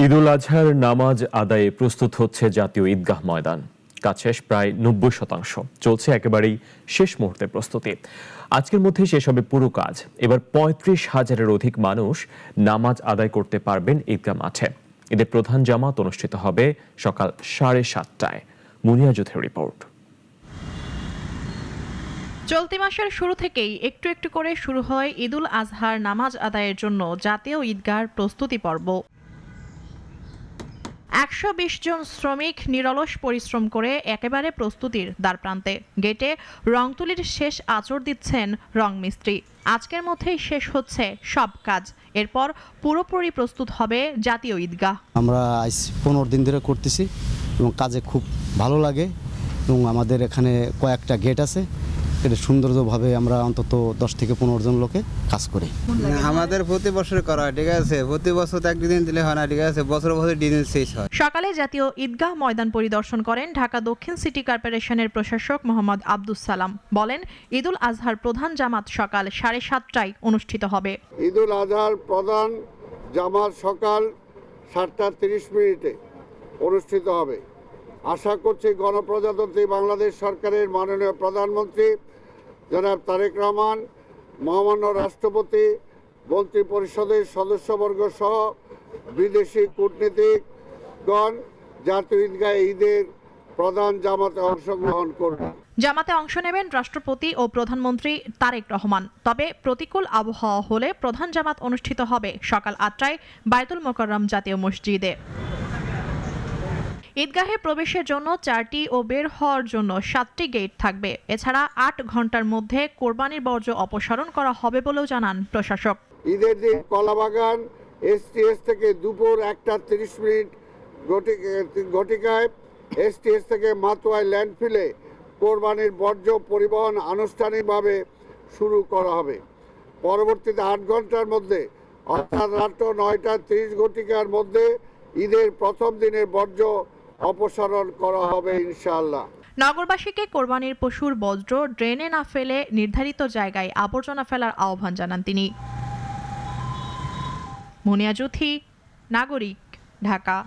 ঈদুল আজহার নামাজ আদায়ে প্রস্তুত হচ্ছে জাতীয় ঈদগাহ ময়দান। কাজ শেষ প্রায় 90%। চলছে একেবারেই শেষ মুহূর্তের প্রস্তুতি। আজকের মধ্যে শেষ হবে পুরো কাজ। এবার 35,000-এর অধিক মানুষ নামাজ আদায় করতে পারবেন ঈদগাহ মাঠে। ঈদের প্রধান জামাত অনুষ্ঠিত হবে সকাল 7:30টায়। মুনিয়া জোথের রিপোর্ট। চলতি মাসের শুরু থেকেই একটু একটু করে শুরু হয় ঈদুল আজহার নামাজ আদায়ের জন্য জাতীয় ঈদগাহর প্রস্তুতি পর্ব। 120 জন শ্রমিক নিরলস পরিশ্রম করে একেবারে প্রস্তুতির দ্বারপ্রান্তে। গেটে রং তুলির শেষ আঁচড় দিচ্ছেন রং মিস্ত্রি। আজকের মধ্যেই শেষ হচ্ছে সব কাজ। এরপর পুরোপুরি প্রস্তুত হবে জাতীয় ঈদগাহ। আমরা আজ 15 দিন ধরে করতেছি এবং কাজে খুব ভালো লাগে এবং আমাদের এখানে কয়েকটা গেট আছে। এটা সৌন্দর্যভাবে আমরা অন্তত 10 থেকে 15 জন লোকে কাজ করি। আমাদের প্রতি বছর করা হয়, ঠিক আছে। প্রতি বছর তো এক ডিজাইন দিলে হয় না, ঠিক আছে। বছর বছর ডিজাইন শেষ হয়। সকালে জাতীয় ঈদগাহ ময়দান পরিদর্শন করেন ঢাকা দক্ষিণ সিটি কর্পোরেশনের প্রশাসক মোহাম্মদ আব্দুস সালাম। বলেন, ঈদুল আজহার প্রধান জামাত সকাল 7:30টায় অনুষ্ঠিত হবে। ঈদুল আজহার প্রধান জামাত সকাল 7:30 অনুষ্ঠিত হবে। আশা করছি গণপ্রজাতন্ত্রী বাংলাদেশ সরকারের মাননীয় প্রধানমন্ত্রী জনাব তারেক রহমান, মহামান্য রাষ্ট্রপতি, মন্ত্রী পরিষদের সদস্যবর্গ সহ বিদেশি কূটনীতিকগণ জাতীয় ঈদগাহে ঈদের প্রধান জামাতে অংশগ্রহণ করবেন। জামাতে অংশ নেবেন রাষ্ট্রপতি ও প্রধানমন্ত্রী তারেক রহমান। তবে প্রতিকূল আবহাওয়া হলে প্রধান জামাত অনুষ্ঠিত হবে সকাল 8টায় বায়তুল মোকাররম জাতীয় মসজিদে। ঈদগাহে প্রবেশের জন্য 4টি ও বের হওয়ার জন্য 7টি গেট থাকবে। এছাড়া 8 ঘন্টার মধ্যে কোরবানির বর্জ্য অপসারণ করা হবে বলেও জানান প্রশাসক। ঈদের দিন কলাবাগান এসটিএস থেকে দুপুর 1:30 ঘটিকায়, এসটিএস থেকে মাতোয়ায় ল্যান্ডফিলে কোরবানির বর্জ্য পরিবহন আনুষ্ঠানিকভাবে শুরু করা হবে। পরবর্তীতে 8 ঘন্টার মধ্যে অর্থাৎ রাত 9:30 ঘটিকার মধ্যে ঈদের প্রথম দিনের বর্জ্য অপসারণ করা হবে ইনশাআল্লাহ। নগরবাসীকে কোরবানির পশুর বর্জ্য ড্রেনে না ফেলে নির্ধারিত জায়গায় আবর্জনা ফেলার আহ্বান জানান তিনি। মুনিয়া জুথি, নাগরিক, ঢাকা।